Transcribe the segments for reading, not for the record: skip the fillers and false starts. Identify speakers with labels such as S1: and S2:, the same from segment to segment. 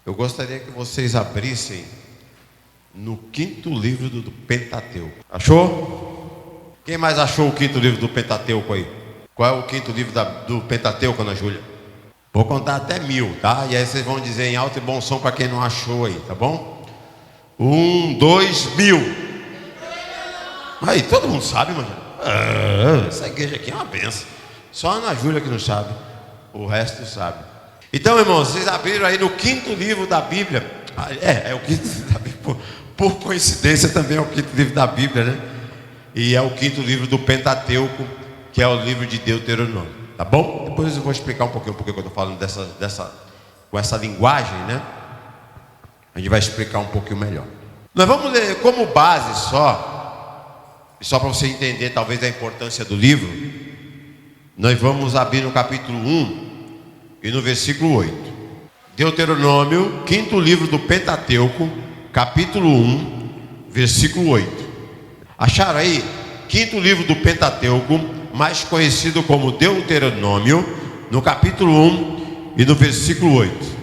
S1: Eu gostaria que vocês abrissem no quinto livro do Pentateuco. Achou? Quem mais achou o quinto livro do Pentateuco aí? Qual é o quinto livro do Pentateuco, Ana Júlia? Vou contar até 1000, tá? E aí vocês vão dizer em alto e bom som para quem não achou aí, tá bom? 1, 2, 1000. Aí, todo mundo sabe, mano. Essa igreja aqui é uma benção. Só a Ana Júlia que não sabe. O resto sabe. Então, irmãos, vocês abriram aí no quinto livro da Bíblia. É o quinto livro da Bíblia. Por coincidência também é o quinto livro da Bíblia, né? E é o quinto livro do Pentateuco, que é o livro de Deuteronômio. Tá bom? Depois eu vou explicar um pouquinho porque eu estou falando com essa linguagem, né? A gente vai explicar um pouquinho melhor. Nós vamos ler como base só para você entender talvez a importância do livro. Nós vamos abrir no capítulo 1 e no versículo 8. Deuteronômio, quinto livro do Pentateuco, capítulo 1, versículo 8. Acharam aí? Quinto livro do Pentateuco, mais conhecido como Deuteronômio, no capítulo 1 e no versículo 8.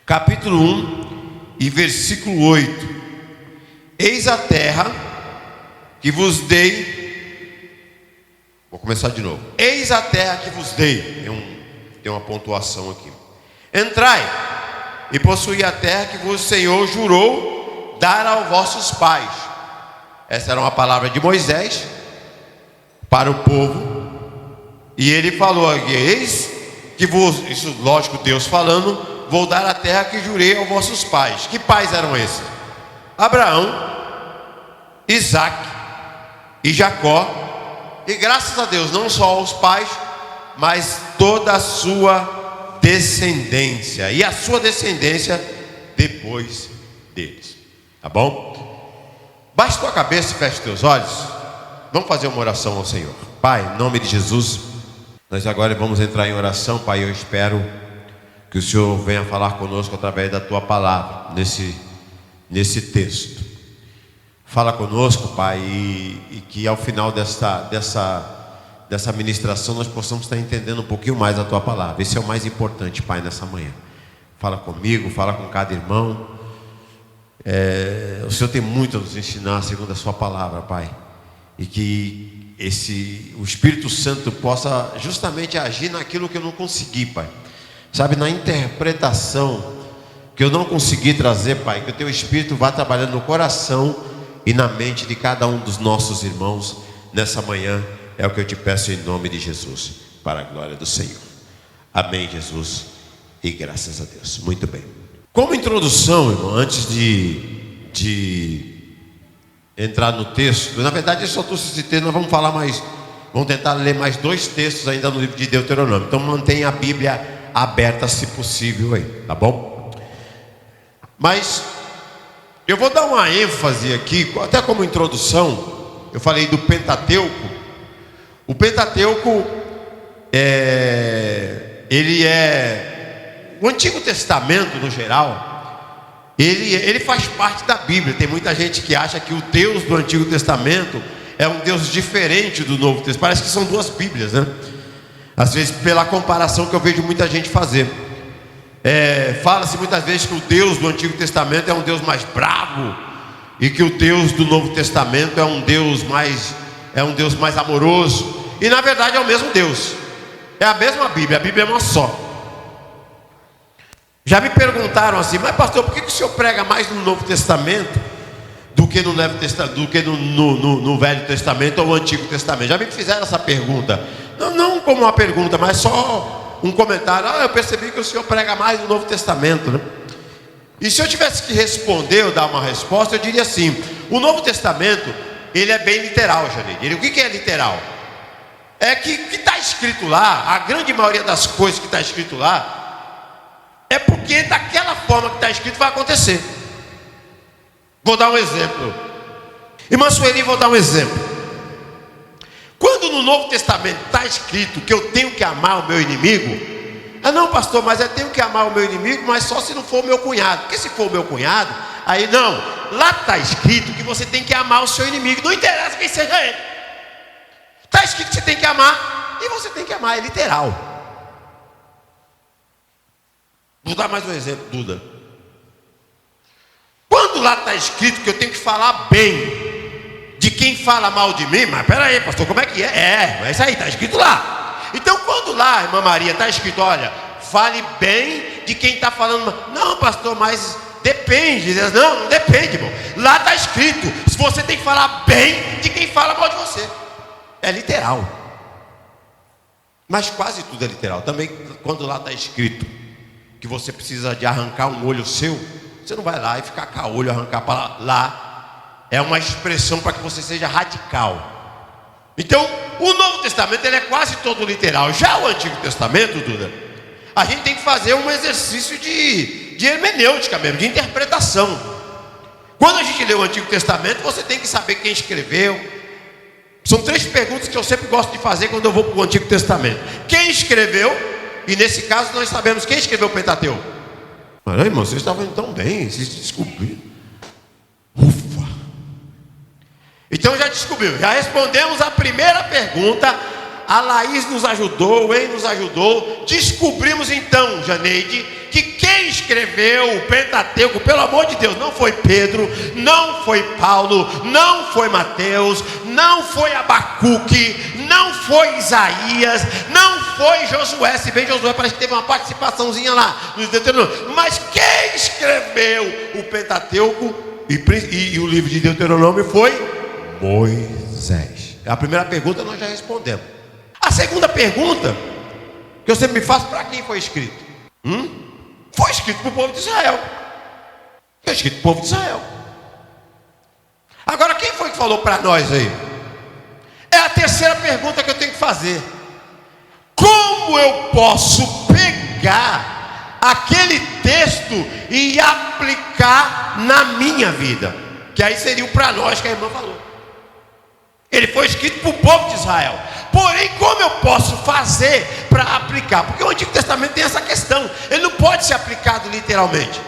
S1: Capítulo 1 e versículo 8. Eis a terra que vos dei. Vou começar de novo. Eis a terra que vos dei. Tem uma pontuação aqui. Entrai e possuí a terra que o Senhor jurou dar aos vossos pais. Essa era uma palavra de Moisés para o povo. E ele falou aqui: eis que vos, isso lógico Deus falando, vou dar a terra que jurei aos vossos pais. Que pais eram esses? Abraão, Isaque e Jacó. E graças a Deus, não só aos pais, mas toda a sua descendência. E a sua descendência depois deles. Tá bom? Baixe tua cabeça e feche teus olhos. Vamos fazer uma oração ao Senhor. Pai, em nome de Jesus, nós agora vamos entrar em oração. Pai, eu espero que o Senhor venha falar conosco através da tua palavra, nesse texto. Fala conosco, Pai, e que ao final dessa ministração nós possamos estar entendendo um pouquinho mais a tua palavra. Esse é o mais importante, Pai, nessa manhã. Fala comigo, fala com cada irmão. O Senhor tem muito a nos ensinar segundo a sua palavra, Pai. E que o Espírito Santo possa justamente agir naquilo que eu não consegui, Pai. Sabe, na interpretação que eu não consegui trazer, Pai. Que o teu Espírito vá trabalhando no coração e na mente de cada um dos nossos irmãos nessa manhã. É o que eu te peço em nome de Jesus, para a glória do Senhor. Amém, Jesus, e graças a Deus. Muito bem. Como introdução, irmão, antes de entrar no texto, na verdade eu só trouxe esse texto. Nós vamos tentar ler mais 2 textos ainda no livro de Deuteronômio. Então mantenha a Bíblia aberta se possível aí, tá bom? Mas eu vou dar uma ênfase aqui, até como introdução. Eu falei do Pentateuco. O Pentateuco ele é o Antigo Testamento no geral. Ele faz parte da Bíblia. Tem muita gente que acha que o Deus do Antigo Testamento é um Deus diferente do Novo Testamento. Parece que são 2 Bíblias, né? Às vezes pela comparação que eu vejo muita gente fazer. Fala-se muitas vezes que o Deus do Antigo Testamento é um Deus mais bravo, e que o Deus do Novo Testamento é um Deus mais amoroso. E na verdade é o mesmo Deus. É a mesma Bíblia. A Bíblia é uma só. Já me perguntaram assim: mas pastor, por que o senhor prega mais no Novo Testamento do que no Velho Testamento ou no Antigo Testamento? Já me fizeram essa pergunta. Não como uma pergunta, mas só um comentário. Eu percebi que o senhor prega mais no Novo Testamento, né? E se eu tivesse que responder ou dar uma resposta, eu diria assim: o Novo Testamento, ele é bem literal, Janine. O que é literal? É que o que está escrito lá, a grande maioria das coisas que está escrito lá, é porque daquela forma que está escrito vai acontecer. Vou dar um exemplo. Irmã Sueli, vou dar um exemplo. Quando no Novo Testamento está escrito que eu tenho que amar o meu inimigo, não pastor, mas eu tenho que amar o meu inimigo, mas só se não for o meu cunhado. Porque se for o meu cunhado, aí não. Lá está escrito que você tem que amar o seu inimigo, não interessa quem seja ele. Está escrito que você tem que amar, e você tem que amar, é literal. Vou dar mais um exemplo, Duda. lá está escrito que eu tenho que falar bem de quem fala mal de mim, mas peraí, pastor, como é que é? É isso aí, está escrito lá. Então quando lá, irmã Maria, está escrito, olha, fale bem de quem está falando mal. Não, pastor, mas depende. Não depende, irmão. Lá está escrito, se você tem que falar bem de quem fala mal de você. É literal. Mas quase tudo é literal. Também quando lá está escrito que você precisa de arrancar um olho seu, você não vai lá e ficar com o olho arrancar para lá. É uma expressão para que você seja radical. Então, o Novo Testamento ele é quase todo literal. Já o Antigo Testamento, Duda, a gente tem que fazer um exercício de hermenêutica mesmo, de interpretação. Quando a gente lê o Antigo Testamento, você tem que saber quem escreveu. São 3 perguntas que eu sempre gosto de fazer quando eu vou para o Antigo Testamento. Quem escreveu? E nesse caso nós sabemos quem escreveu o Pentateuco. Mas, irmão, vocês estavam indo tão bem, vocês descobriram. Ufa! Então já descobriu, já respondemos a primeira pergunta. A Laís nos ajudou, o En nos ajudou. Descobrimos então, Janeide, que quem escreveu o Pentateuco, pelo amor de Deus, não foi Pedro, não foi Paulo, não foi Mateus, não foi Abacuque, não foi Isaías, não foi Josué. Se bem Josué parece que teve uma participaçãozinha lá nos Deuteronômio. Mas quem escreveu o Pentateuco e o livro de Deuteronômio foi Moisés. A primeira pergunta nós já respondemos. A segunda pergunta que eu sempre me faço: para quem foi escrito? Foi escrito para o povo de Israel. Foi escrito para o povo de Israel. Agora, quem foi que falou para nós aí? É a terceira pergunta que eu tenho que fazer. Como eu posso pegar aquele texto e aplicar na minha vida? Que aí seria o para nós que a irmã falou. Ele foi escrito para o povo de Israel. Porém, como eu posso fazer para aplicar? Porque o Antigo Testamento tem essa questão. Ele não pode ser aplicado literalmente.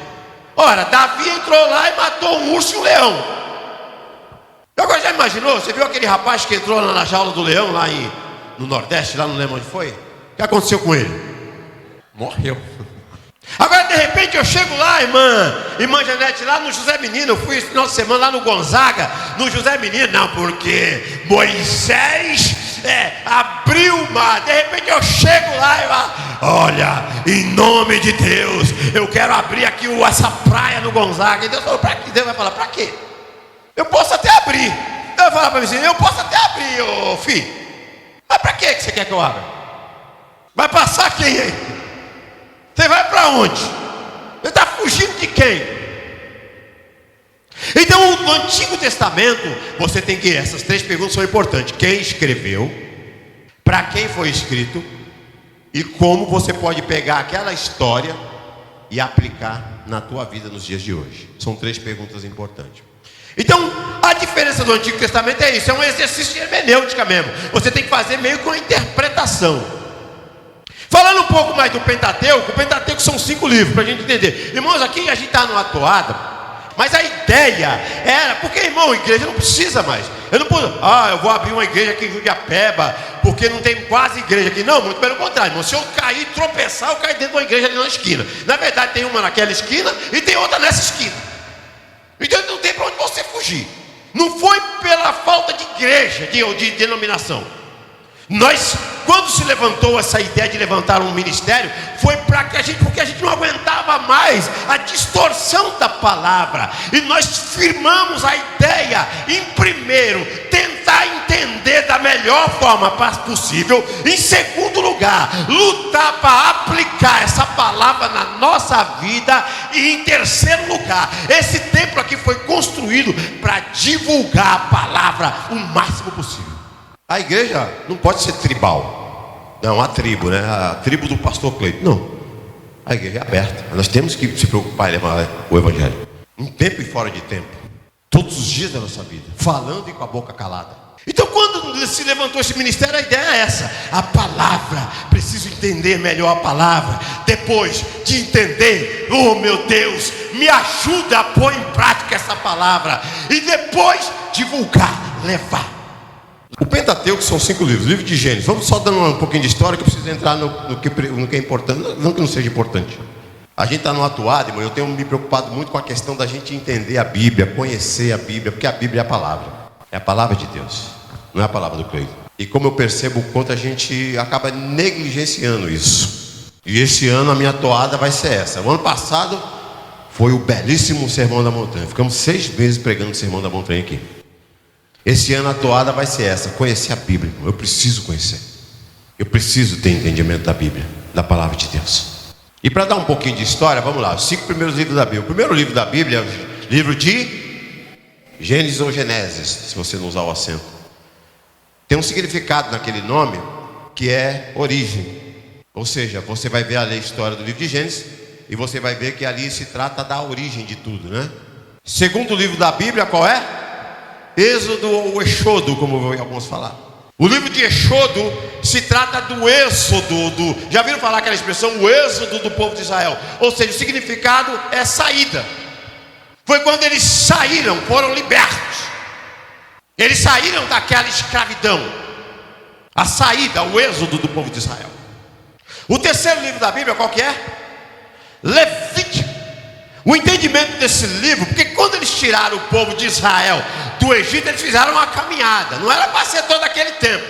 S1: Ora, Davi entrou lá e matou um urso e um leão. Agora já imaginou? Você viu aquele rapaz que entrou lá na jaula do leão, lá no Nordeste, lá não lembro onde foi? O que aconteceu com ele? Morreu. Agora de repente eu chego lá, irmã Janete, lá no José Menino. Eu fui esse final de semana lá no Gonzaga, no José Menino. Não, porque Moisés abriu o mar. De repente eu chego lá e falo: olha, em nome de Deus, eu quero abrir aqui essa praia no Gonzaga. E Deus falou: para quê? Deus vai falar: para quê? Eu posso até abrir. Deus vai falar para mim assim: eu posso até abrir, ô filho. Mas para que você quer que eu abra? Vai passar quem aí? Você vai para onde? Você está fugindo de quem? Então, no Antigo Testamento, você tem que... Essas 3 perguntas são importantes. Quem escreveu? Para quem foi escrito? E como você pode pegar aquela história e aplicar na tua vida nos dias de hoje? São 3 perguntas importantes. Então, a diferença do Antigo Testamento é isso. É um exercício de hermenêutica mesmo. Você tem que fazer meio que uma interpretação. Falando um pouco mais do Pentateuco, o Pentateuco são 5 livros, para a gente entender. Irmãos, aqui a gente está numa toada, mas a ideia era, porque irmão, igreja não precisa mais. Eu não posso, eu vou abrir uma igreja aqui em Judiapeba, porque não tem quase igreja aqui. Não, muito pelo contrário, irmão. Se eu cair, tropeçar, eu caio dentro de uma igreja ali na esquina. Na verdade tem uma naquela esquina e tem outra nessa esquina. Então não tem para onde você fugir. Não foi pela falta de igreja, de denominação. Quando se levantou essa ideia de levantar um ministério, foi porque a gente não aguentava mais a distorção da palavra. E nós firmamos a ideia em primeiro, tentar entender da melhor forma possível. Em segundo lugar, lutar para aplicar essa palavra na nossa vida. E em terceiro lugar, esse templo aqui foi construído para divulgar a palavra o máximo possível. A igreja não pode ser tribal. Não, a tribo, né? A tribo do pastor Cleito. Não. A igreja é aberta. Nós temos que se preocupar em levar o evangelho. Em tempo e fora de tempo. Todos os dias da nossa vida. Falando e com a boca calada. Então quando se levantou esse ministério, a ideia é essa. A palavra. Preciso entender melhor a palavra. Depois de entender, oh meu Deus, me ajuda a pôr em prática essa palavra. E depois divulgar, levar. O Pentateuco são 5 livros, livro de Gênesis. Vamos só dando um pouquinho de história, que eu preciso entrar no que é importante. Não que não seja importante. A gente está no atuado, irmão. Eu tenho me preocupado muito com a questão da gente entender a Bíblia, conhecer a Bíblia, porque a Bíblia é a palavra. É a palavra de Deus, não é a palavra do Cleiton. E como eu percebo o quanto a gente acaba negligenciando isso. E esse ano a minha toada vai ser essa. O ano passado foi o belíssimo Sermão da Montanha. Ficamos 6 meses pregando o Sermão da Montanha aqui. Esse ano a toada vai ser essa: conhecer a Bíblia. Eu preciso conhecer. Eu preciso ter entendimento da Bíblia, da palavra de Deus. E para dar um pouquinho de história, vamos lá, os 5 primeiros livros da Bíblia. O primeiro livro da Bíblia é o livro de Gênesis ou Gênesis, se você não usar o acento. Tem um significado naquele nome que é origem. Ou seja, você vai ver ali a história do livro de Gênesis e você vai ver que ali se trata da origem de tudo, né? Segundo livro da Bíblia, qual é? Êxodo ou Exodo, como eu ouvi alguns falar. O livro de Exodo se trata do êxodo, já viram falar aquela expressão, o êxodo do povo de Israel? Ou seja, o significado é saída. Foi quando eles saíram, foram libertos. Eles saíram daquela escravidão. A saída, o êxodo do povo de Israel. O terceiro livro da Bíblia, qual que é? Levítico. O entendimento desse livro, porque quando eles tiraram o povo de Israel do Egito, eles fizeram uma caminhada. Não era para ser todo aquele tempo,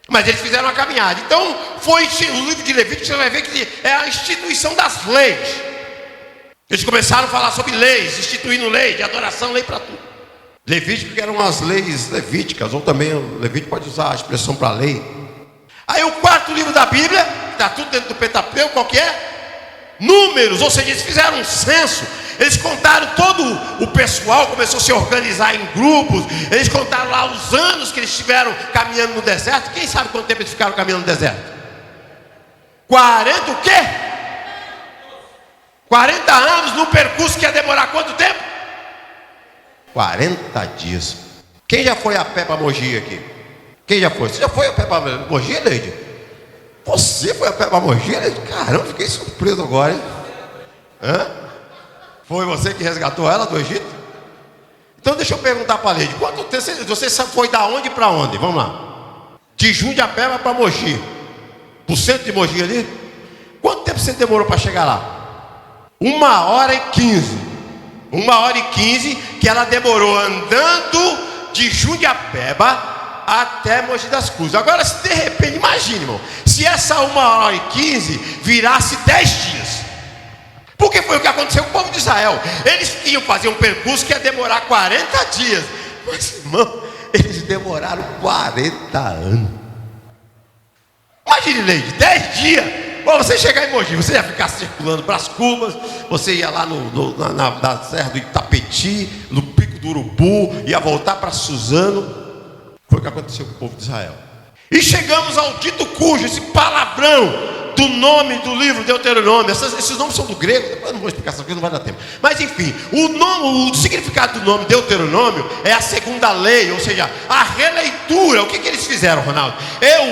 S1: mas eles fizeram uma caminhada. Então foi o livro de Levítico. Você vai ver que é a instituição das leis. Eles começaram a falar sobre leis, instituindo lei de adoração, lei para tudo. Levítico, que eram as leis levíticas, ou também o Levítico pode usar a expressão para lei. Aí o quarto livro da Bíblia, que está tudo dentro do Pentateuco, qual que é? Números, ou seja, eles fizeram um censo. Eles contaram todo o pessoal, começou a se organizar em grupos. Eles contaram lá os anos que eles estiveram caminhando no deserto. Quem sabe quanto tempo eles ficaram caminhando no deserto? 40 o quê? 40 anos no percurso que ia demorar quanto tempo? 40 dias. Quem já foi a pé para Mogi aqui? Quem já foi? Você já foi a pé para Mogi, Leide? Você foi a pé para Mogi, Leide? Caramba, fiquei surpreso agora, hein? Hã? Foi você que resgatou ela do Egito? Então deixa eu perguntar para a Leide: quanto tempo você foi da onde para onde? Vamos lá. De Jundiapeba para Mogi, pro centro de Mogi ali. Quanto tempo você demorou para chegar lá? 1h15. 1h15 que ela demorou andando de Jundiapeba até Mogi das Cruzes. Agora, se de repente, imagine, irmão, se essa 1h15 virasse 10 dias. Porque foi o que aconteceu com o povo de Israel. Eles iam fazer um percurso que ia demorar 40 dias. Mas, irmão, eles demoraram 40 anos. Imagine, Leide, 10 dias. Bom, você chegar em Mogi, você ia ficar circulando para as curvas, você ia lá na Serra do Itapetí, no Pico do Urubu, ia voltar para Suzano. Foi o que aconteceu com o povo de Israel. E chegamos ao dito cujo, esse palavrão do nome do livro Deuteronômio. Esses nomes são do grego, depois eu não vou explicar essa coisa, não vai dar tempo. Mas enfim, o significado do nome Deuteronômio é a segunda lei, ou seja, a releitura. O que eles fizeram, Ronaldo?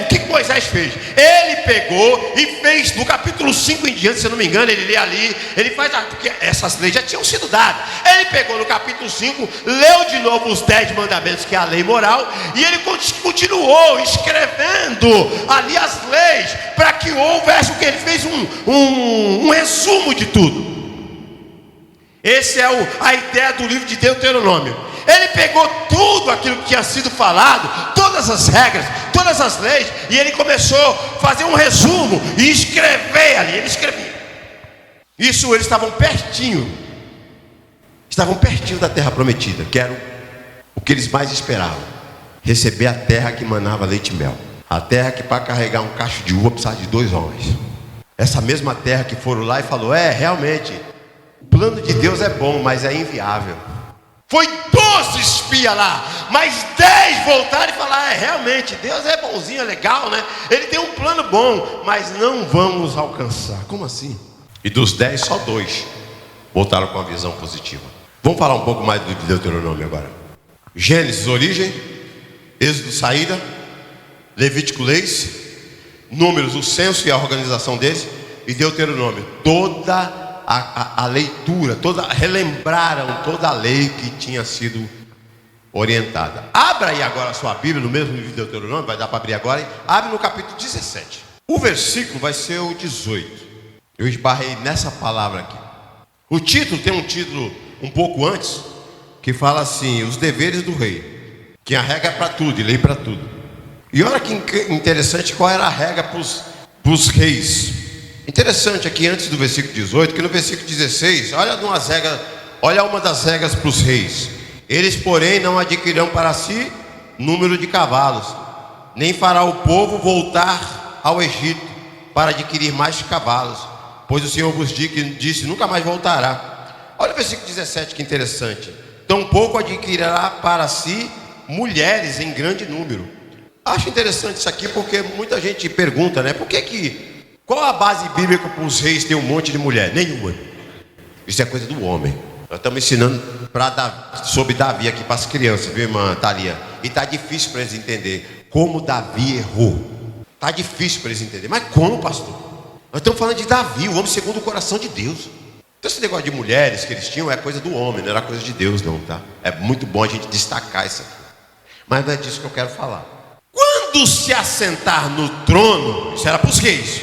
S1: O que Moisés fez? Ele pegou e fez, no capítulo 5 em diante, se eu não me engano, ele lê ali, ele faz, porque essas leis já tinham sido dadas. Ele pegou no capítulo 5, leu de novo os 10 mandamentos, que é a lei moral, e ele continuou escrevendo ali as leis, para que houvesse o que ele fez um resumo de tudo. Essa é a ideia do livro de Deuteronômio. Ele pegou tudo aquilo que tinha sido falado, todas as regras, todas as leis, e ele começou a fazer um resumo e escrever ali. Ele escrevia. Isso, eles estavam pertinho da terra prometida, que era o que eles mais esperavam: receber a terra que manava leite e mel. A terra que para carregar um cacho de uva precisava de 2 homens. Essa mesma terra que foram lá e falou: realmente, o plano de Deus é bom, mas é inviável. Foi 12 espias lá, mas 10 voltaram e falaram: realmente, Deus é bonzinho, é legal, né? Ele tem um plano bom, mas não vamos alcançar. Como assim? E dos 10, só 2 voltaram com a visão positiva. Vamos falar um pouco mais do Deuteronômio agora. Gênesis, origem. Êxodo, saída. Levítico, leis. Números, o censo e a organização deles. E Deuteronômio, toda a leitura, relembraram toda a lei que tinha sido orientada. Abra aí agora a sua Bíblia, no mesmo livro de Deuteronômio, vai dar para abrir agora, hein? Abre no capítulo 17. O versículo vai ser o 18. Eu esbarrei nessa palavra aqui. O título tem um título um pouco antes, que fala assim: os deveres do rei, que a regra é para tudo e lei para tudo. E olha que interessante, qual era a regra para os reis. Interessante aqui antes do versículo 18, que no versículo 16, olha uma das regras para os reis. Eles, porém, não adquirirão para si número de cavalos, nem fará o povo voltar ao Egito para adquirir mais cavalos, pois o Senhor vos disse, nunca mais voltará. Olha o versículo 17, que interessante. Tampouco adquirirá para si mulheres em grande número. Acho interessante isso aqui, porque muita gente pergunta, né? Qual a base bíblica para os reis ter um monte de mulher? Nenhuma. Isso é coisa do homem. Nós estamos ensinando sobre Davi aqui para as crianças, viu, irmã Thalia? E está difícil para eles entenderem como Davi errou. Está difícil para eles entenderem. Mas como, pastor? Nós estamos falando de Davi, o homem segundo o coração de Deus. Então esse negócio de mulheres que eles tinham é coisa do homem, não era coisa de Deus não, tá? É muito bom a gente destacar isso aqui. Mas não é disso que eu quero falar. Quando se assentar no trono, isso era para os reis,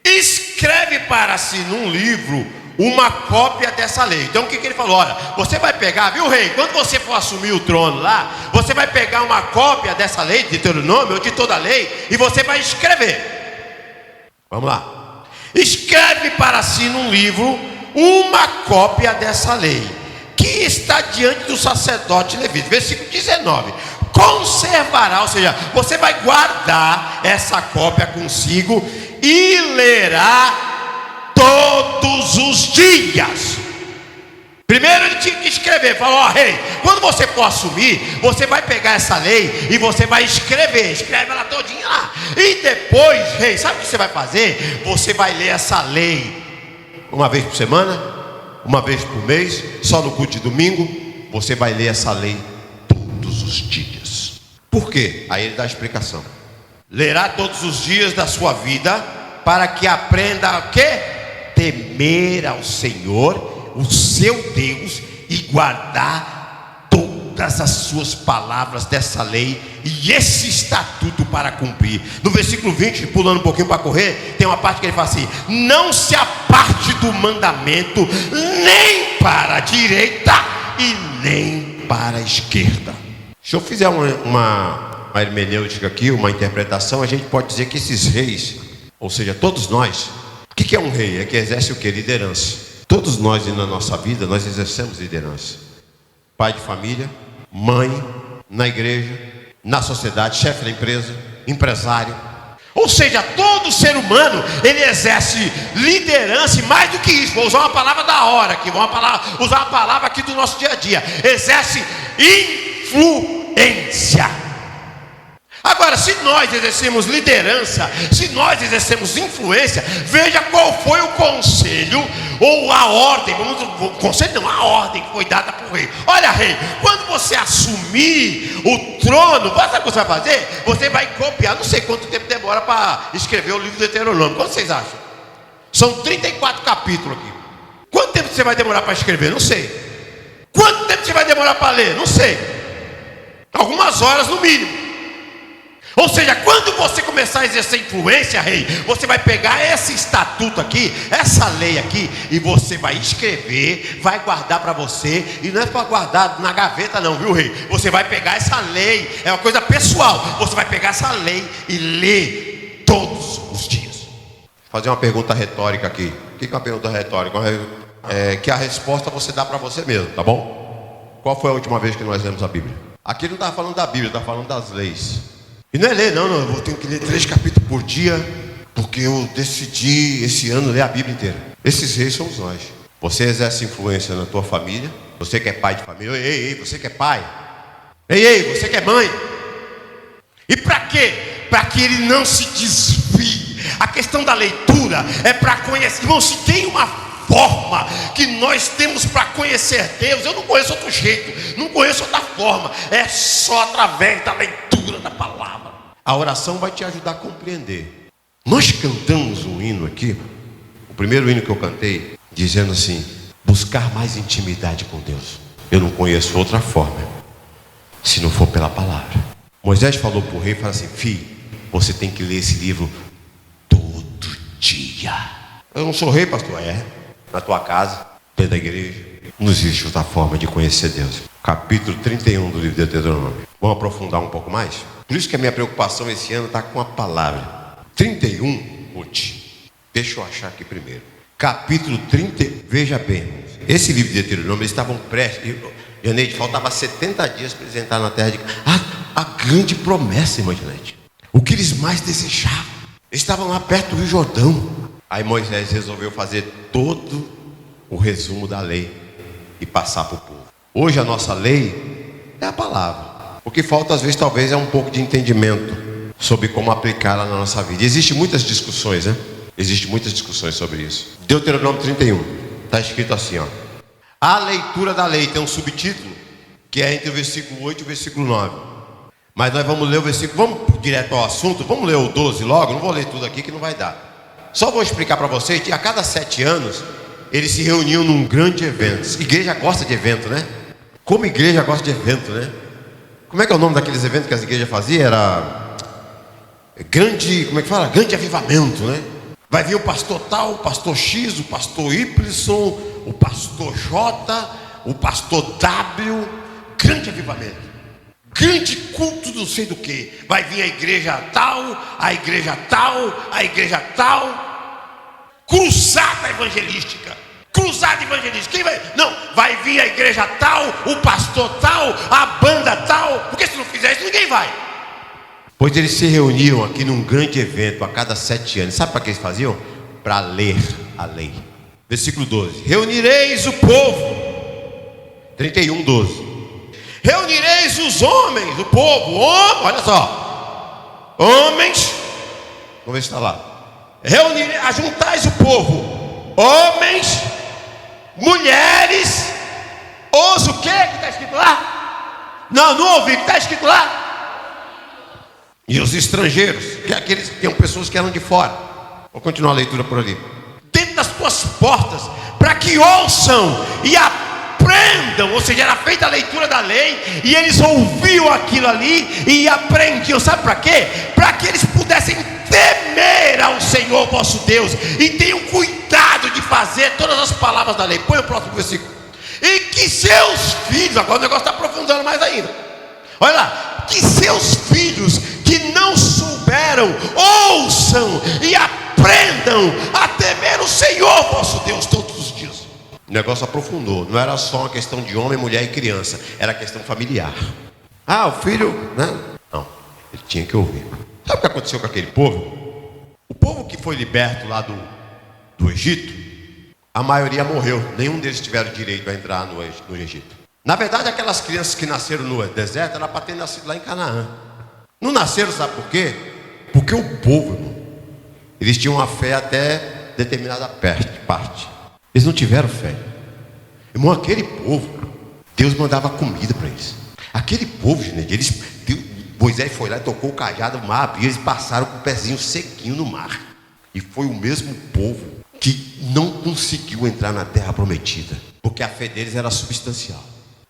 S1: escreve para si num livro uma cópia dessa lei. Então o que ele falou? Olha, você vai pegar, viu, rei? Quando você for assumir o trono lá, você vai pegar uma cópia dessa lei, de Deuteronômio ou de toda a lei, e você vai escrever. Vamos lá. Escreve para si num livro uma cópia dessa lei, que está diante do sacerdote levita. Versículo 19. Conservará, ou seja, você vai guardar essa cópia consigo e lerá todos os dias. Primeiro ele tinha que escrever. Falou: ó, rei, quando você for assumir, você vai pegar essa lei e você vai escrever. Escreve ela todinha lá. E depois, rei, sabe o que você vai fazer? Você vai ler essa lei uma vez por semana, uma vez por mês, só no culto de domingo. Você vai ler essa lei todos os dias. Por quê? Aí ele dá a explicação. Lerá todos os dias da sua vida, para que aprenda o quê? Temer ao Senhor, o seu Deus, e guardar todas as suas palavras dessa lei e esse estatuto para cumprir. No versículo 20, pulando um pouquinho para correr, tem uma parte que ele fala assim: não se aparte do mandamento, nem para a direita e nem para a esquerda. Se eu fizer uma hermenêutica aqui, uma interpretação, a gente pode dizer que esses reis, ou seja, todos nós, o que é um rei? É que exerce o que? Liderança. Todos nós na nossa vida, nós exercemos liderança. Pai de família, mãe, na igreja, na sociedade, chefe da empresa, empresário. Ou seja, todo ser humano, ele exerce liderança, e mais do que isso, vou usar uma palavra da hora aqui, usar uma palavra aqui do nosso dia a dia, exerce influência. Agora, se nós exercemos liderança, se nós exercemos influência, veja qual foi o conselho ou a ordem, a ordem que foi dada para o rei. Olha, rei, quando você assumir o trono, sabe o que você vai fazer? Você vai copiar, não sei quanto tempo demora para escrever o livro do Deuteronômio. Quanto vocês acham? São 34 capítulos aqui. Quanto tempo você vai demorar para escrever? Não sei. Quanto tempo você vai demorar para ler? Não sei. Algumas horas no mínimo. Ou seja, quando você começar a exercer influência, rei, você vai pegar esse estatuto aqui, essa lei aqui, e você vai escrever, vai guardar para você. E não é para guardar na gaveta não, viu, rei? Você vai pegar essa lei, é uma coisa pessoal. Você vai pegar essa lei e ler todos os dias. Vou fazer uma pergunta retórica aqui. O que é uma pergunta retórica? Que a resposta você dá para você mesmo, tá bom? Qual foi a última vez que nós lemos a Bíblia? Aqui não está falando da Bíblia, está falando das leis. E não é ler, não, eu tenho que ler 3 capítulos por dia, porque eu decidi esse ano ler a Bíblia inteira. Esses reis somos nós. Você exerce influência na tua família, você que é pai de família, ei, você que é pai, ei, você que é mãe. E para quê? Para que ele não se desvie. A questão da leitura é para conhecer. Irmão, se tem uma forma que nós temos para conhecer Deus, eu não conheço outro jeito, não conheço outra forma, é só através da leitura da palavra. A oração vai te ajudar a compreender. Nós cantamos um hino aqui, o primeiro hino que eu cantei, dizendo assim: buscar mais intimidade com Deus. Eu não conheço outra forma, se não for pela palavra. Moisés falou para o rei, fala assim: filho, você tem que ler esse livro todo dia. Eu não sou rei, pastor. É, na tua casa, dentro da igreja. Não existe outra forma de conhecer Deus. Capítulo 31 do livro de Deuteronômio. Vamos aprofundar um pouco mais? Por isso que a minha preocupação esse ano está com a palavra. 31, Ruth. Deixa eu achar aqui primeiro. Capítulo 30, veja bem, irmãos. Esse livro de Deuteronômio, eles estavam prestes. Janeide, faltava 70 dias para eles entrarem na terra de... A grande promessa, irmã Janeide. O que eles mais desejavam. Eles estavam lá perto do Rio Jordão. Aí Moisés resolveu fazer todo o resumo da lei e passar para o povo. Hoje a nossa lei é a palavra. O que falta às vezes talvez é um pouco de entendimento sobre como aplicá-la na nossa vida. Existem muitas discussões, né? Existem muitas discussões sobre isso. Deuteronômio 31, está escrito assim, ó. A leitura da lei tem um subtítulo que é entre o versículo 8 e o versículo 9. Mas nós vamos ler o versículo, vamos direto ao assunto, vamos ler o 12 logo, não vou ler tudo aqui que não vai dar. Só vou explicar para vocês que a cada 7 anos eles se reuniam num grande evento. Igreja gosta de evento, né? Como igreja gosta de evento, né? Como é que é o nome daqueles eventos que as igrejas faziam? Era grande, como é que fala? Grande avivamento, né? Vai vir o pastor tal, o pastor X, o pastor Y, o pastor J, o pastor W. Grande avivamento. Grande culto não sei do que. Vai vir a igreja tal, a igreja tal, a igreja tal. Cruzada evangelística. Cruzada evangelística. Quem vai? Não, vai vir a igreja tal, o pastor tal, a banda tal. Porque se não fizer isso, ninguém vai. Pois eles se reuniam aqui num grande evento a cada 7 anos. Sabe para que eles faziam? Para ler a lei. Versículo 12. Reunireis o povo. 31, 12. Reunireis os homens, o povo. Olha só. Homens. Vamos ver se está lá. Ajuntais o povo, homens, mulheres, os o que está escrito lá? Não ouvi, o que está escrito lá? E os estrangeiros, que é aqueles que tem pessoas que eram de fora. Vou continuar a leitura por ali. Dentro das tuas portas, para que ouçam e aprendam. Ou seja, era feita a leitura da lei e eles ouviam aquilo ali e aprendiam. Sabe para quê? Para que eles pudessem temer ao Senhor vosso Deus e tenham cuidado de fazer todas as palavras da lei. Põe o próximo versículo. E que seus filhos, agora o negócio está aprofundando mais ainda. Olha lá, que seus filhos que não souberam, ouçam e aprendam a temer o Senhor vosso Deus todos os dias. O negócio aprofundou, não era só uma questão de homem, mulher e criança, era questão familiar. O filho, né? Não, ele tinha que ouvir. Sabe o que aconteceu com aquele povo? O povo que foi liberto lá do Egito, a maioria morreu. Nenhum deles tiveram direito a entrar no Egito. Na verdade, aquelas crianças que nasceram no deserto, era para ter nascido lá em Canaã. Não nasceram, sabe por quê? Porque o povo, irmão, eles tinham uma fé até determinada parte. Eles não tiveram fé. Irmão, aquele povo, Deus mandava comida para eles. Aquele povo, gente, Moisés foi lá e tocou o cajado, o mar abriu, eles passaram com o pezinho sequinho no mar. E foi o mesmo povo que não conseguiu entrar na terra prometida, porque a fé deles era substancial.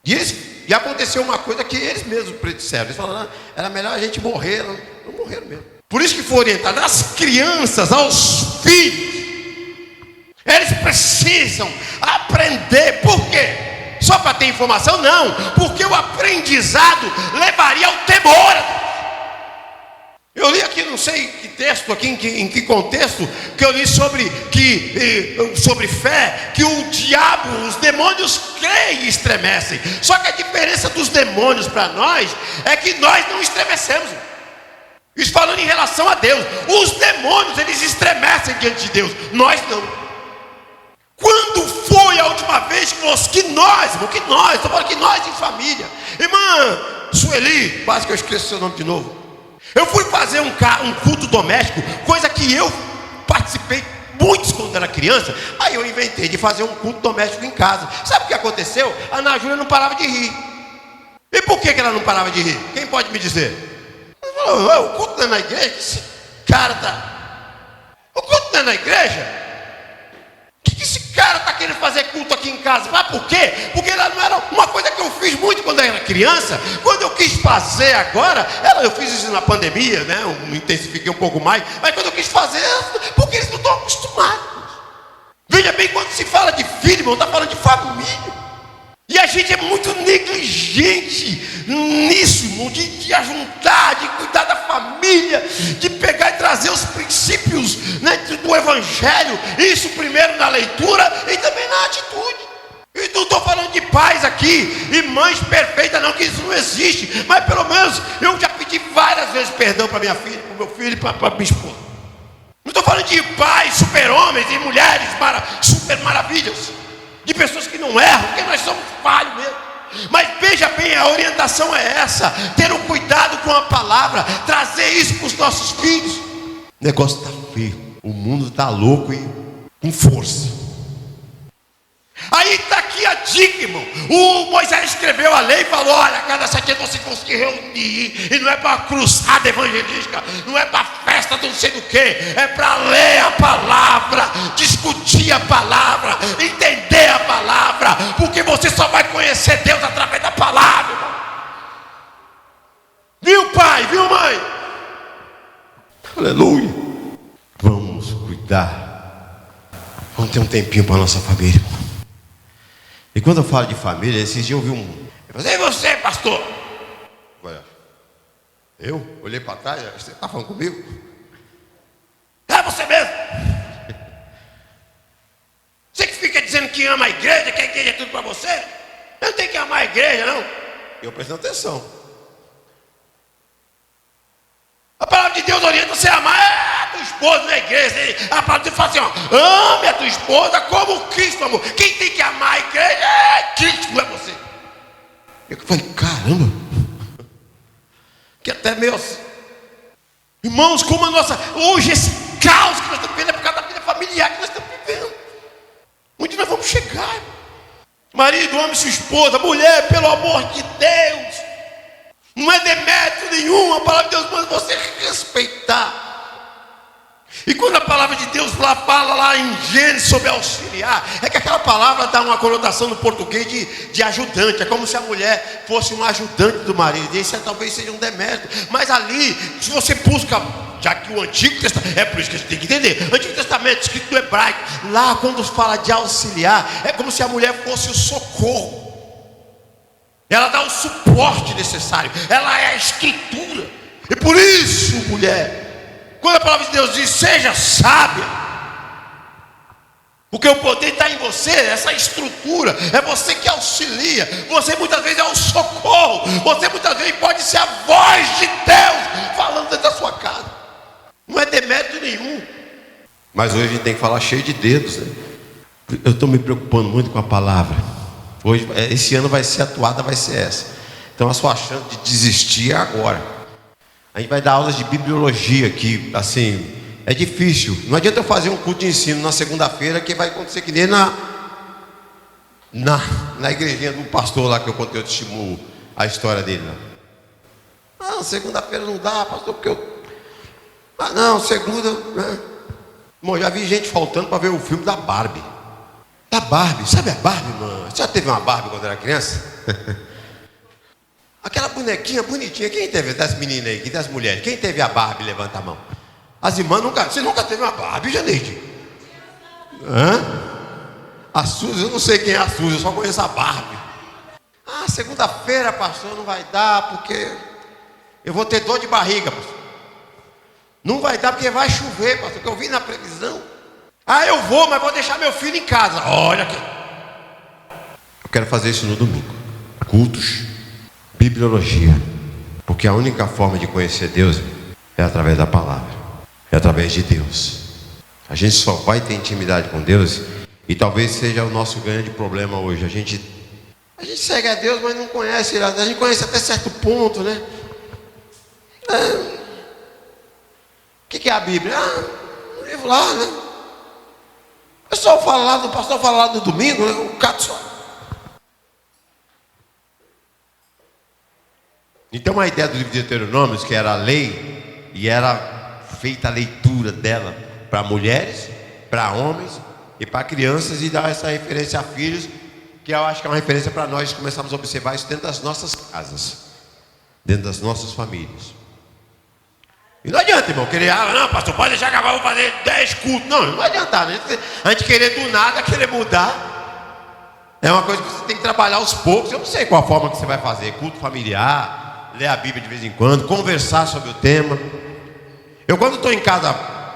S1: E aconteceu uma coisa que eles mesmos predisseram. Eles falaram, era melhor a gente morrer. Não morreram mesmo. Por isso que foi orientado às crianças, aos filhos. Eles precisam aprender. Por quê? Só para ter informação? Não, porque o aprendizado levaria ao temor. Eu li aqui, não sei que texto aqui, em que contexto, que eu li sobre fé, que o diabo, os demônios creem e estremecem. Só que a diferença dos demônios para nós é que nós não estremecemos. Isso falando em relação a Deus. Os demônios, eles estremecem diante de Deus, nós não. Quando foi a última vez que nós, estou falando que nós em família, irmã Sueli, quase que eu esqueço seu nome de novo. Eu fui fazer um culto doméstico, coisa que eu participei muitos quando era criança. Aí eu inventei de fazer um culto doméstico em casa. Sabe o que aconteceu? A Ana Júlia não parava de rir. E por que ela não parava de rir? Quem pode me dizer? Ela falou, o culto não é na igreja? Esse cara tá... O culto não é na igreja? Que esse cara está querendo fazer culto aqui em casa? Mas por quê? Porque ela não era uma coisa que eu fiz muito quando eu era criança. Quando eu quis fazer agora, eu fiz isso na pandemia, né? Eu me intensifiquei um pouco mais. Mas quando eu quis fazer, porque eles não estão acostumados. Veja bem, quando se fala de filho, irmão, está falando de família. E a gente é muito negligente nisso, irmão, de ajuntar, de cuidar da família, de pegar e trazer os princípios, né, do Evangelho. Isso primeiro na leitura e também na atitude. E não estou falando de pais aqui e mães perfeitas, não, que isso não existe. Mas pelo menos eu já pedi várias vezes perdão para minha filha, para o meu filho e para minha esposa. Não estou falando de pais super-homens e mulheres super maravilhas, de pessoas que não erram, porque nós somos falhos mesmo. Mas veja bem, a orientação é essa: ter um cuidado com a palavra, trazer isso para os nossos filhos. O negócio está feio, o mundo está louco e com força. Aí está aqui a dica, irmão. O Moisés escreveu a lei e falou: olha, cada 7 anos vocês vão se reunir, e não é para cruzada evangelística, não é para festa do não sei do que, é para ler a palavra, discutir a palavra, entender a palavra, porque você só vai conhecer Deus através da palavra, irmão. Viu, pai? Viu, mãe? Aleluia. Vamos cuidar, vamos ter um tempinho para a nossa família. E quando eu falo de família, esses dias eu vi eu falei: e você, pastor? Olha, eu olhei para trás: você está falando comigo? É você mesmo. Você que fica dizendo que ama a igreja, que a igreja é tudo para você. Eu não tenho que amar a igreja, não. Eu prestando atenção. A palavra de Deus orienta você a amar a tua esposa na igreja. A palavra de Deus fala assim: ó, ame a tua esposa como Cristo amou. Quem tem que amar a igreja é Cristo, não é você. Eu falei: caramba, que até meus irmãos, como a nossa, hoje esse caos que nós estamos vivendo é por causa da vida familiar que nós estamos vivendo. Onde nós vamos chegar? Marido, ame sua esposa. Mulher, pelo amor de Deus, não é demérito nenhum. A palavra de Deus manda você respeitar. E quando a palavra de Deus lá fala lá em Gênesis sobre auxiliar, é que aquela palavra dá uma conotação no português de ajudante. É como se a mulher fosse um ajudante do marido. E isso talvez seja um demérito. Mas ali, se você busca, já que o Antigo Testamento, é por isso que a gente tem que entender, o Antigo Testamento escrito no hebraico, lá quando fala de auxiliar, é como se a mulher fosse o socorro. Ela dá o suporte necessário, ela é a estrutura. E por isso, mulher, quando a palavra de Deus diz: seja sábia, porque o poder está em você, essa estrutura, é você que auxilia, você muitas vezes é o socorro, você muitas vezes pode ser a voz de Deus falando dentro da sua casa. Não é demérito nenhum. Mas hoje a gente tem que falar cheio de dedos, né? Eu estou me preocupando muito com a palavra. Hoje, esse ano vai ser atuada, vai ser essa. Então a sua chance de desistir é agora. A gente vai dar aulas de bibliologia aqui, assim, é difícil. Não adianta eu fazer um culto de ensino na segunda-feira, que vai acontecer que nem na igrejinha do pastor lá que eu contei o testemunho, a história dele lá. Não, segunda-feira não dá, pastor, porque eu... Ah, não, segunda... Né? Bom, já vi gente faltando para ver o filme da Barbie. Da Barbie, sabe a Barbie, mano? Você já teve uma Barbie quando era criança? Aquela bonequinha bonitinha. Quem teve das meninas aí, das mulheres? Quem teve a Barbie? Levanta a mão. As irmãs nunca... Você nunca teve uma Barbie, Janeide? Hã? A Suzy, eu não sei quem é a Suzy, eu só conheço a Barbie. Ah, segunda-feira, pastor, não vai dar, porque eu vou ter dor de barriga, pastor. Não vai dar porque vai chover, pastor, que eu vi na previsão. Ah, eu vou, mas vou deixar meu filho em casa. Olha aqui. Eu quero fazer isso no domingo. Cultos, bibliologia. Porque a única forma de conhecer Deus é através da palavra. É através de Deus. A gente só vai ter intimidade com Deus. E talvez seja o nosso grande problema hoje. A gente segue a Deus, mas não conhece. A gente conhece até certo ponto, né? O que é a Bíblia? Um livro lá, né? O pessoal fala lá, o pastor fala lá no domingo, né? O cato só. Então a ideia do livro de Deuteronômio, que era a lei, e era feita a leitura dela para mulheres, para homens e para crianças, e dar essa referência a filhos, que eu acho que é uma referência para nós começarmos a observar isso dentro das nossas casas, dentro das nossas famílias. E não adianta, irmão, querer, não, pastor, pode deixar que agora eu vou fazer 10 cultos. Não, não vai adiantar, né? A gente querer do nada, querer mudar. É uma coisa que você tem que trabalhar aos poucos. Eu não sei qual a forma que você vai fazer, culto familiar, ler a Bíblia de vez em quando, conversar sobre o tema. Eu, quando estou em casa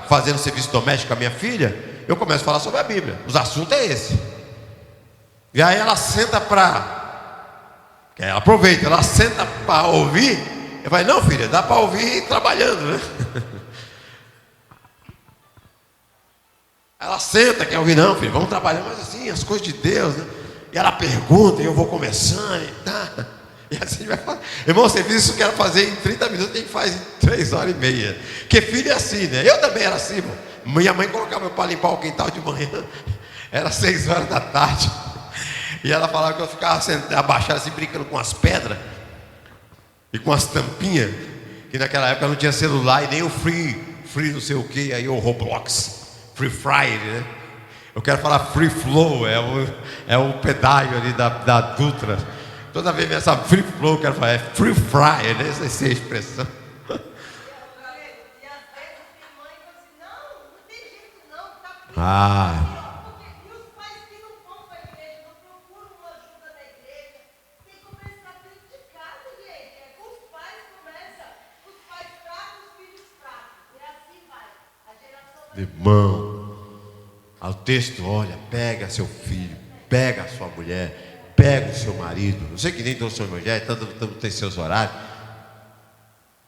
S1: fazendo serviço doméstico com a minha filha, eu começo a falar sobre a Bíblia. Os assuntos é esse. E aí ela senta ela aproveita, ela senta para ouvir. Eu falei, não, filha, dá para ouvir trabalhando, né? Ela senta, quer ouvir, não, filho, vamos trabalhar, mas assim, as coisas de Deus, né? E ela pergunta, e eu vou conversando e tá. E assim vai fazer. Irmão, o serviço que eu quero fazer em 30 minutos, tem que fazer em 3 horas e meia. Porque filho é assim, né? Eu também era assim, irmão. Minha mãe colocava eu para limpar o quintal de manhã. Era 6 horas da tarde. E ela falava que eu ficava abaixado assim, brincando com as pedras. E com as tampinhas. Que naquela época não tinha celular e nem o free não sei o que. Aí o Roblox. Free Fire, né? Eu quero falar Free Flow. É o pedágio ali da Dutra. Toda vez essa Free Flow eu quero falar. É Free Fire, né? Essa é a expressão. Ah.
S2: E os pais que não vão para a igreja, não procuram uma ajuda da igreja, tem que começar dentro de casa, gente. Os pais começam, os pais fracos, os filhos fracos. E assim vai. A geração vai.
S1: Irmão, ao texto, olha, pega seu filho, pega a sua mulher, pega o seu marido. Eu sei que nem todos são evangélicos, tanto tem seus horários.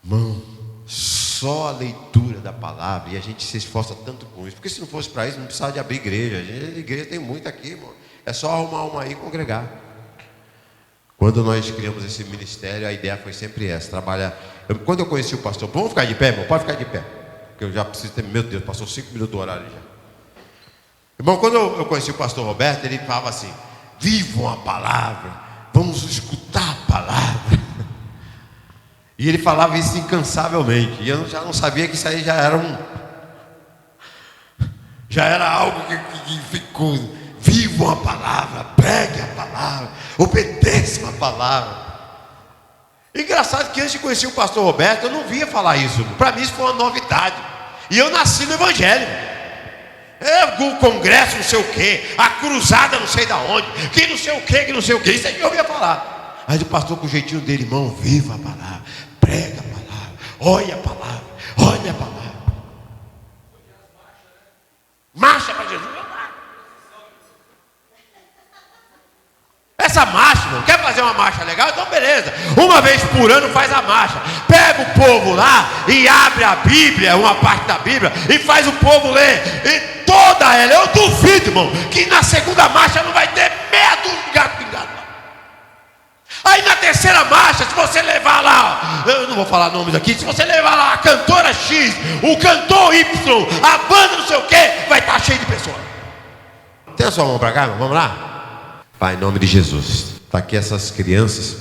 S1: Irmão, só a leitura da palavra, e a gente se esforça tanto com isso, porque se não fosse para isso, não precisava de abrir igreja. A igreja tem muito aqui, irmão. É só arrumar uma aí e congregar. Quando nós criamos esse ministério, a ideia foi sempre essa, trabalhar. Quando eu conheci o pastor, vamos ficar de pé, irmão? Pode ficar de pé, porque eu já preciso ter, meu Deus, passou 5 minutos do horário já. Irmão, quando eu conheci o pastor Roberto, ele falava assim: vivam a palavra, vamos escutar a palavra. E ele falava isso incansavelmente. E eu já não sabia que isso aí já era algo que ficou. Vivam a palavra, pregue a palavra, obedeçam a palavra. Engraçado que antes de conhecer o pastor Roberto, eu não via falar isso. Para mim isso foi uma novidade. E eu nasci no evangelho. O congresso não sei o que, a cruzada não sei da onde, que não sei o que, isso aí eu ouvia falar. Mas o pastor com o jeitinho dele, irmão, viva a palavra, prega a palavra, olha a palavra, olha a palavra. Marcha para Jesus. Essa marcha, não quer fazer uma marcha legal? Então beleza, uma vez por ano faz a marcha. Pega o povo lá e abre a Bíblia, uma parte da Bíblia, e faz o povo ler. E toda ela, eu duvido, irmão, que na segunda marcha não vai ter meia dúzia de gato pingado. Aí na terceira marcha, se você levar lá, eu não vou falar nomes aqui, se você levar lá a cantora X, o cantor Y, a banda não sei o que, vai estar cheio de pessoas. Tem a sua mão para cá, irmão? Vamos lá? Pai, em nome de Jesus, está aqui essas crianças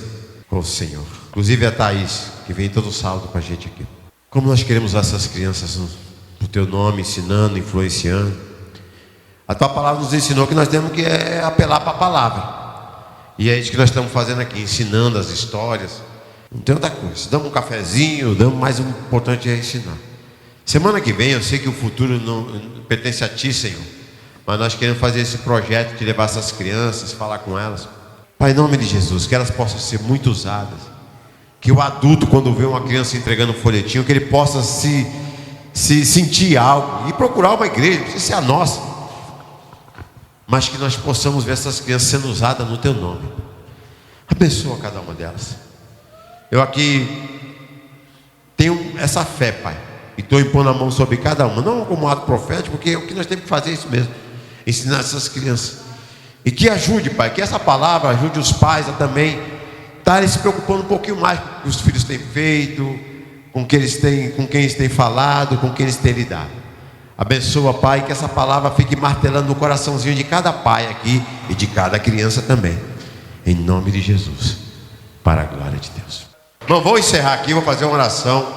S1: com o Senhor. Inclusive a Thaís, que vem todo sábado com a gente aqui. Como nós queremos essas crianças no teu nome, ensinando, influenciando. A tua palavra nos ensinou que nós temos que apelar para a palavra. E é isso que nós estamos fazendo aqui, ensinando as histórias. Não tem outra coisa. Damos um cafezinho, mais o importante é ensinar. Semana que vem, eu sei que o futuro não pertence a ti, Senhor. Mas nós queremos fazer esse projeto de levar essas crianças, falar com elas. Pai, em nome de Jesus, que elas possam ser muito usadas. Que o adulto, quando vê uma criança entregando um folhetinho, que ele possa se sentir algo e procurar uma igreja, não precisa ser a nossa. Mas que nós possamos ver essas crianças sendo usadas no teu nome. Abençoa cada uma delas. Eu aqui tenho essa fé, Pai, e estou impondo a mão sobre cada uma, não como ato profético, porque o que nós temos que fazer é isso mesmo, ensinar essas crianças. E que ajude, Pai, que essa palavra ajude os pais a também estarem se preocupando um pouquinho mais com o que os filhos têm feito, com quem eles têm falado, com quem eles têm lidado. Abençoa, Pai, que essa palavra fique martelando no coraçãozinho de cada pai aqui e de cada criança também. Em nome de Jesus, para a glória de Deus. Não vou encerrar aqui, vou fazer uma oração,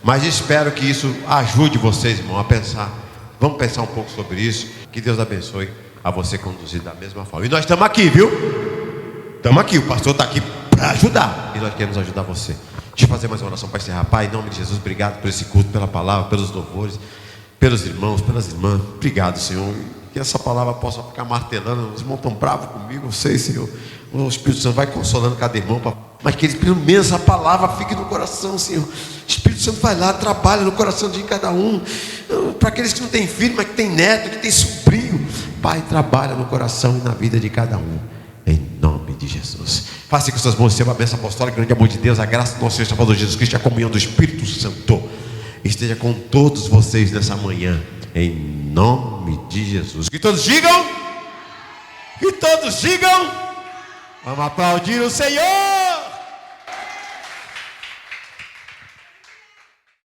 S1: mas espero que isso ajude vocês, irmão, a pensar. Vamos pensar um pouco sobre isso. Que Deus abençoe a você conduzir da mesma forma. E nós estamos aqui, viu? Estamos aqui, o pastor está aqui para ajudar. E nós queremos ajudar você. Deixa eu fazer mais uma oração para encerrar. Pai, em nome de Jesus, obrigado por esse culto, pela palavra, pelos louvores, pelos irmãos, pelas irmãs. Obrigado, Senhor. Que essa palavra possa ficar martelando. Os irmãos estão bravos comigo, eu sei, Senhor. O Espírito Santo vai consolando cada irmão, mas que pelo menos a palavra fique no coração, Senhor. O Espírito Santo vai lá, trabalha no coração de cada um. Para aqueles que não têm filho, mas que têm neto, que têm sobrinho, Pai, trabalha no coração e na vida de cada um, em nome de Jesus. Faça com suas mãos, receba a bênção apostólica, grande amor de Deus, a graça do nosso Senhor Salvador Jesus Cristo, a comunhão do Espírito Santo esteja com todos vocês nessa manhã, em nome de Jesus. Que todos digam, vamos aplaudir o Senhor.